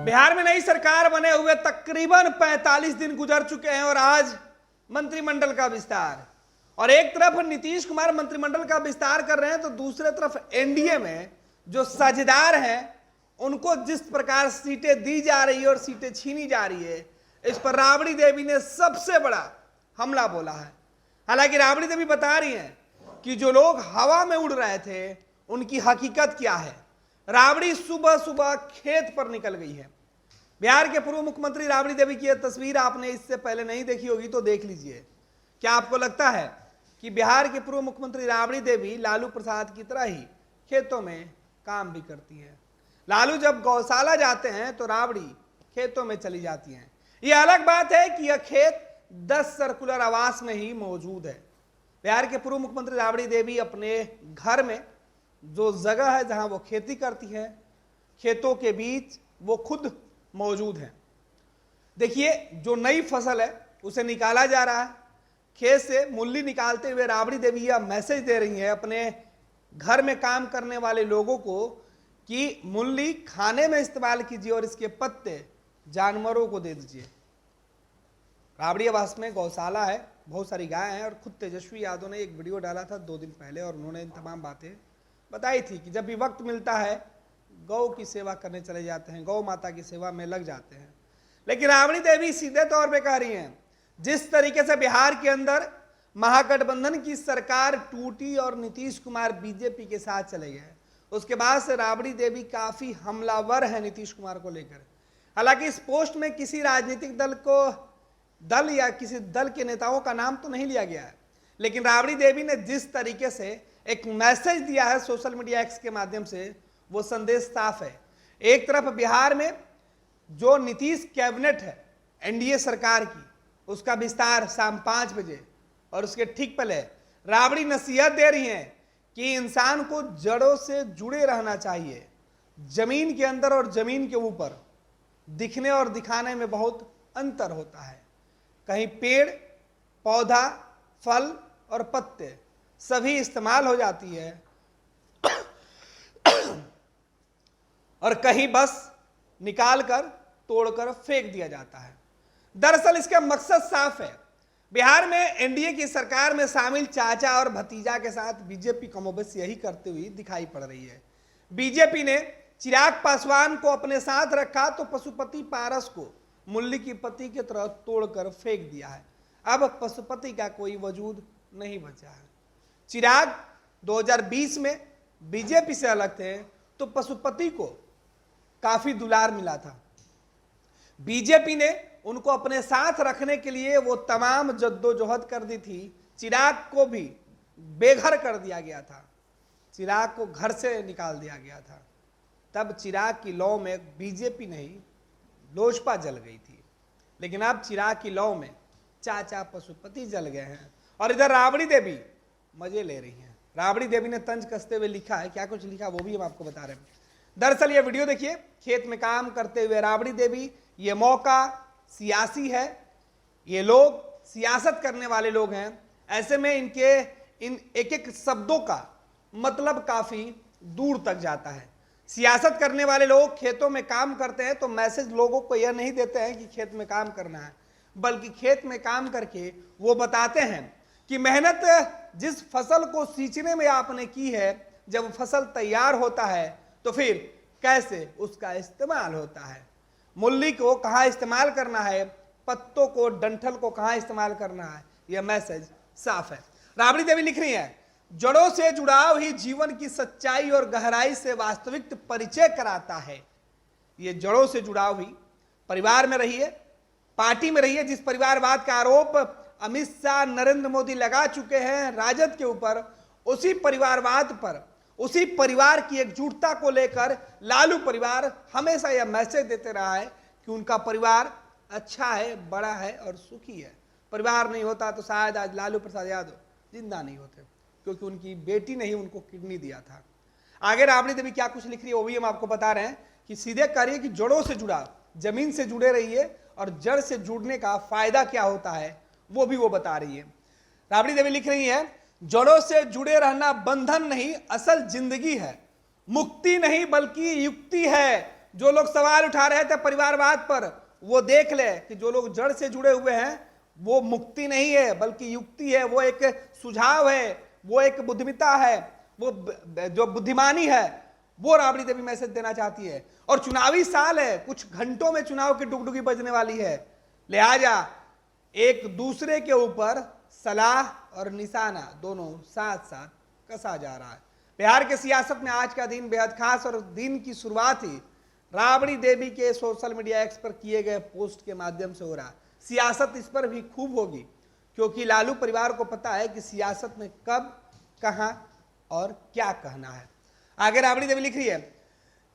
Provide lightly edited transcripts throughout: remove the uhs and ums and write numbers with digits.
बिहार में नई सरकार बने हुए तकरीबन 45 दिन गुजर चुके हैं और आज मंत्रिमंडल का विस्तार। और एक तरफ नीतीश कुमार मंत्रिमंडल का विस्तार कर रहे हैं तो दूसरे तरफ एनडीए में जो साझेदार हैं उनको जिस प्रकार सीटें दी जा रही है और सीटें छीनी जा रही है, इस पर राबड़ी देवी ने सबसे बड़ा हमला बोला है। हालांकि राबड़ी देवी बता रही हैं कि जो लोग हवा में उड़ रहे थे उनकी हकीकत क्या है। राबड़ी सुबह सुबह खेत पर निकल गई है। बिहार के पूर्व मुख्यमंत्री राबड़ी देवी की यह तस्वीर आपने इससे पहले नहीं देखी होगी तो देख लीजिए। क्या आपको लगता है कि बिहार के पूर्व मुख्यमंत्री राबड़ी देवी लालू प्रसाद की तरह ही खेतों में काम भी करती है? लालू जब गौशाला जाते हैं तो राबड़ी खेतों में चली जाती हैं। यह अलग बात है कि यह खेत 10 सर्कुलर आवास में ही मौजूद है। बिहार के पूर्व मुख्यमंत्री राबड़ी देवी अपने घर में जो जगह है जहां वो खेती करती है, खेतों के बीच वो खुद मौजूद है। देखिए, जो नई फसल है उसे निकाला जा रहा है। खेत से मूली निकालते हुए राबड़ी देवी यह मैसेज दे रही है अपने घर में काम करने वाले लोगों को कि मूली खाने में इस्तेमाल कीजिए और इसके पत्ते जानवरों को दे दीजिए। राबड़ी आवास में गौशाला है, बहुत सारी गाय हैं और खुद तेजस्वी यादव ने एक वीडियो डाला था 2 दिन पहले और उन्होंने इन तमाम बातें बताई थी कि जब भी वक्त मिलता है गौ की सेवा करने चले जाते हैं, गौ माता की सेवा में लग जाते हैं। लेकिन राबड़ी देवी सीधे तौर पे कह रही हैं, जिस तरीके से बिहार के अंदर महागठबंधन की सरकार टूटी और नीतीश कुमार बीजेपी के साथ चले गए, उसके बाद से राबड़ी देवी काफी हमलावर है नीतीश कुमार को लेकर। हालांकि इस पोस्ट में किसी राजनीतिक दल या किसी दल के नेताओं का नाम तो नहीं लिया गया है, लेकिन राबड़ी देवी ने जिस तरीके से एक मैसेज दिया है सोशल मीडिया एक्स के माध्यम से, वो संदेश साफ है। एक तरफ बिहार में जो नीतीश कैबिनेट है एनडीए सरकार की, उसका विस्तार शाम 5 बजे और उसके ठीक पहले राबड़ी नसीहत दे रही हैं कि इंसान को जड़ों से जुड़े रहना चाहिए। जमीन के अंदर और जमीन के ऊपर दिखने और दिखाने में बहुत अंतर होता है। कहीं पेड़, पौधा, फल और पत्ते सभी इस्तेमाल हो जाती है और कहीं बस निकालकर तोड़कर फेंक दिया जाता है। दरअसल इसका मकसद साफ है। बिहार में एनडीए की सरकार में शामिल चाचा और भतीजा के साथ बीजेपी कमोबेश यही करते हुए दिखाई पड़ रही है। बीजेपी ने चिराग पासवान को अपने साथ रखा तो पशुपति पारस को मूली की पत्ती की तरह तोड़कर फेंक दिया है। अब पशुपति का कोई वजूद नहीं बचा है। चिराग 2020 में बीजेपी से अलग थे तो पशुपति को काफी दुलार मिला था। बीजेपी ने उनको अपने साथ रखने के लिए वो तमाम जद्दोजहद कर दी थी। चिराग को भी बेघर कर दिया गया था, चिराग को घर से निकाल दिया गया था। तब चिराग की लौ में बीजेपी नहीं लोजपा जल गई थी, लेकिन अब चिराग की लौ में चाचा पशुपति जल गए हैं और इधर राबड़ी देवी मजे ले रही हैं। राबड़ी देवी ने तंज कसते हुए लिखा है, क्या कुछ लिखा वो भी हम आपको बता रहे हैं। दरअसल ये वीडियो देखिए, खेत में काम करते हुए राबड़ी देवी। ये मौका सियासी है, ये लोग सियासत करने वाले लोग हैं। ऐसे में इनके इन एक एक शब्दों का मतलब काफी दूर तक जाता है। सियासत करने वाले लोग खेतों में काम करते हैं तो मैसेज लोगों को यह नहीं देते हैं कि खेत में काम करना है, बल्कि खेत में काम करके वो बताते हैं कि मेहनत जिस फसल को सींचने में आपने की है, जब फसल तैयार होता है तो फिर कैसे उसका इस्तेमाल होता है। मूली को कहाँ इस्तेमाल करना है, पत्तों को, डंठल को कहाँ इस्तेमाल करना है, यह मैसेज साफ है। राबड़ी देवी लिख रही है, जड़ों से जुड़ाव ही जीवन की सच्चाई और गहराई से वास्तविक परिचय कराता है। ये जड़ों से जुड़ाव ही परिवार में रही है, पार्टी में रही है। जिस परिवारवाद का आरोप अमित शाह, नरेंद्र मोदी लगा चुके हैं राजद के ऊपर, उसी परिवारवाद पर, उसी परिवार की एकजुटता को लेकर लालू परिवार हमेशा यह मैसेज देते रहा है कि उनका परिवार अच्छा है, बड़ा है और सुखी है। परिवार नहीं होता तो शायद आज लालू प्रसाद यादव जिंदा नहीं होते, क्योंकि उनकी बेटी ने ही उनको किडनी दिया था। आगे राबड़ी देवी क्या कुछ लिख रही है वो भी हम आपको बता रहे हैं कि सीधे कह रही है कि जड़ों से जुड़ा, जमीन से जुड़े रहिए और जड़ से जुड़ने का फायदा क्या होता है वो भी वो बता रही है। राबड़ी देवी लिख रही है, जड़ों से जुड़े रहना बंधन नहीं असल जिंदगी है, मुक्ति नहीं बल्कि युक्ति है, जो लोग सवाल उठा रहे थे परिवारवाद पर, वो देख ले कि जो लोग जड़ से जुड़े हुए हैं वो मुक्ति नहीं है बल्कि युक्ति है, वो एक सुझाव है, वो एक बुद्धिमत्ता है, वो जो बुद्धिमानी है, वो राबड़ी देवी मैसेज देना चाहती है। और चुनावी साल है, कुछ घंटों में चुनाव की डुगडुगी बजने वाली है, लिहाजा एक दूसरे के ऊपर सलाह और निशाना दोनों साथ साथ कसा जा रहा है। बिहार के सियासत में आज का दिन बेहद खास और दिन की शुरुआत ही राबड़ी देवी के सोशल मीडिया एक्स पर किए गए पोस्ट के माध्यम से हो रहा है। सियासत इस पर भी खूब होगी क्योंकि लालू परिवार को पता है कि सियासत में कब, कहां और क्या कहना है। आगे राबड़ी देवी लिख रही है,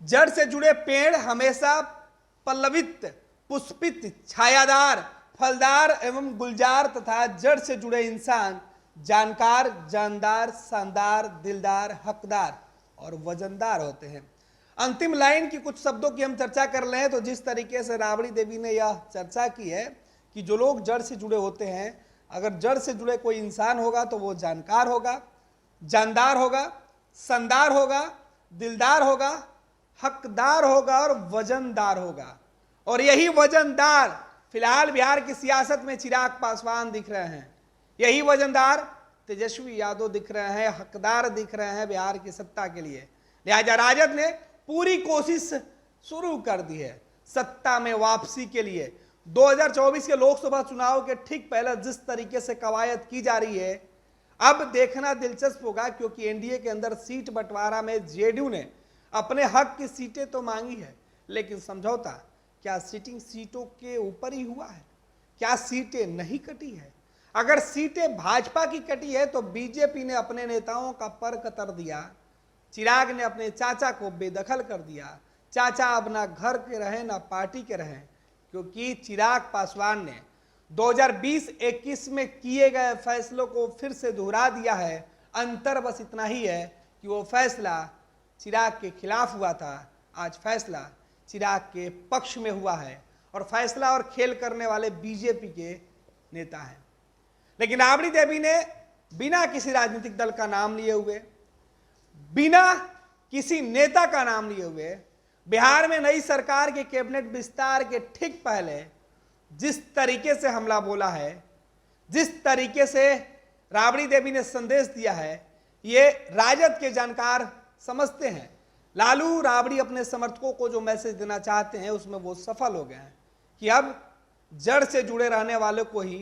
जड़ से जुड़े पेड़ हमेशा पल्लवित, पुष्पित, छायादार, फलदार एवं गुलजार तथा जड़ से जुड़े इंसान जानकार, जानदार, शानदार, दिलदार, हकदार और वजनदार होते हैं। अंतिम लाइन की कुछ शब्दों की हम चर्चा कर लें तो जिस तरीके से राबड़ी देवी ने यह चर्चा की है कि जो लोग जड़ से जुड़े होते हैं, अगर जड़ से जुड़े कोई इंसान होगा तो वो जानकार होगा, जानदार होगा, शानदार होगा, दिलदार होगा, हकदार होगा और वजनदार होगा। और यही वजनदार फिलहाल बिहार की सियासत में चिराग पासवान दिख रहे हैं, यही वजनदार तेजस्वी यादव दिख रहे हैं, हकदार दिख रहे हैं बिहार की सत्ता के लिए। लिहाजा राजद ने पूरी कोशिश शुरू कर दी है सत्ता में वापसी के लिए। 2024 के लोकसभा चुनाव के ठीक पहले जिस तरीके से कवायद की जा रही है, अब देखना दिलचस्प होगा क्योंकि एनडीए के अंदर सीट बंटवारा में जेडीयू ने अपने हक की सीटें तो मांगी है, लेकिन समझौता क्या सिटिंग सीटों के ऊपर ही हुआ है? क्या सीटें नहीं कटी है? अगर सीटें भाजपा की कटी है तो बीजेपी ने अपने नेताओं का पर कतर दिया, चिराग ने अपने चाचा को बेदखल कर दिया। चाचा अब ना घर के रहे ना पार्टी के रहे, क्योंकि चिराग पासवान ने 2020-21 में किए गए फैसलों को फिर से दोहरा दिया है। अंतर बस इतना ही है कि वो फैसला चिराग के खिलाफ हुआ था, आज फैसला चिराग के पक्ष में हुआ है और फैसला और खेल करने वाले बीजेपी के नेता हैं। लेकिन राबड़ी देवी ने बिना किसी राजनीतिक दल का नाम लिए हुए, बिना किसी नेता का नाम लिए हुए, बिहार में नई सरकार के कैबिनेट विस्तार के ठीक पहले जिस तरीके से हमला बोला है, जिस तरीके से राबड़ी देवी ने संदेश दिया है, ये राजद के जानकार समझते हैं लालू राबड़ी अपने समर्थकों को जो मैसेज देना चाहते हैं उसमें वो सफल हो गए हैं कि अब जड़ से जुड़े रहने वालों को ही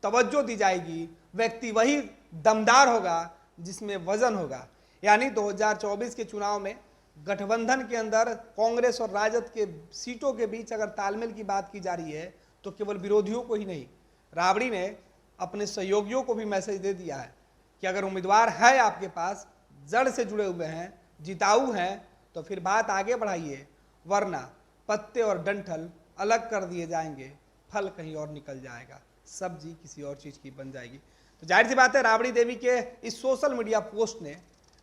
तवज्जो दी जाएगी, व्यक्ति वही दमदार होगा जिसमें वजन होगा। यानी 2024 के चुनाव में गठबंधन के अंदर कांग्रेस और राजद के सीटों के बीच अगर तालमेल की बात की जा रही है तो केवल विरोधियों को ही नहीं, राबड़ी ने अपने सहयोगियों को भी मैसेज दे दिया है कि अगर उम्मीदवार है आपके पास, जड़ से जुड़े हुए हैं, जिताऊ हैं, तो फिर बात आगे बढ़ाइए, वरना पत्ते और डंठल अलग कर दिए जाएंगे, फल कहीं और निकल जाएगा, सब्जी किसी और चीज़ की बन जाएगी। तो जाहिर सी बात है राबड़ी देवी के इस सोशल मीडिया पोस्ट ने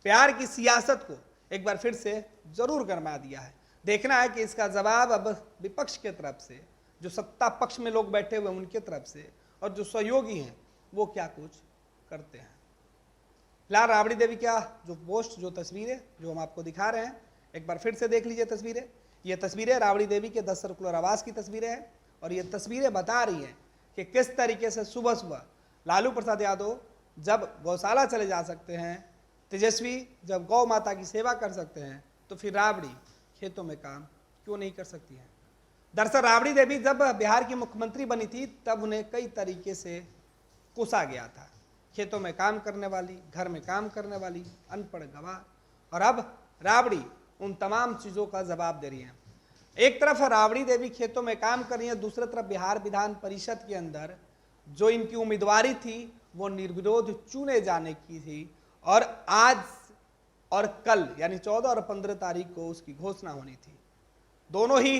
बिहार की सियासत को एक बार फिर से जरूर गरमा दिया है। देखना है कि इसका जवाब अब विपक्ष के तरफ से, जो सत्ता पक्ष में लोग बैठे हुए उनके तरफ से, और जो सहयोगी हैं वो क्या कुछ करते हैं। फिलहाल राबड़ी देवी का जो पोस्ट, जो तस्वीरें जो हम आपको दिखा रहे हैं, एक बार फिर से देख लीजिए तस्वीरें। ये तस्वीरें राबड़ी देवी के 10 सर्कुलर आवास की तस्वीरें हैं और ये तस्वीरें बता रही हैं कि किस तरीके से सुबह सुबह लालू प्रसाद यादव जब गौशाला चले जा सकते हैं, तेजस्वी जब गौ माता की सेवा कर सकते हैं, तो फिर राबड़ी खेतों में काम क्यों नहीं कर सकती है। दरअसल राबड़ी देवी जब बिहार की मुख्यमंत्री बनी थी तब उन्हें कई तरीके से कोसा गया था, खेतों में काम करने वाली, घर में काम करने वाली, अनपढ़ गवार, और अब राबड़ी उन तमाम चीज़ों का जवाब दे रही हैं। एक तरफ राबड़ी देवी खेतों में काम कर रही है, दूसरी तरफ बिहार विधान परिषद के अंदर जो इनकी उम्मीदवारी थी वो निर्विरोध चुने जाने की थी और आज और कल यानी 14 और 15 तारीख को उसकी घोषणा होनी थी। दोनों ही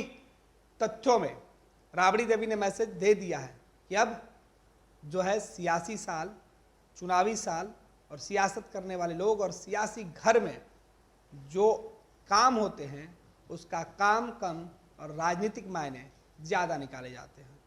तथ्यों में राबड़ी देवी ने मैसेज दे दिया है कि अब जो है सियासी साल, चुनावी साल और सियासत करने वाले लोग और सियासी घर में जो काम होते हैं उसका काम कम और राजनीतिक मायने ज़्यादा निकाले जाते हैं।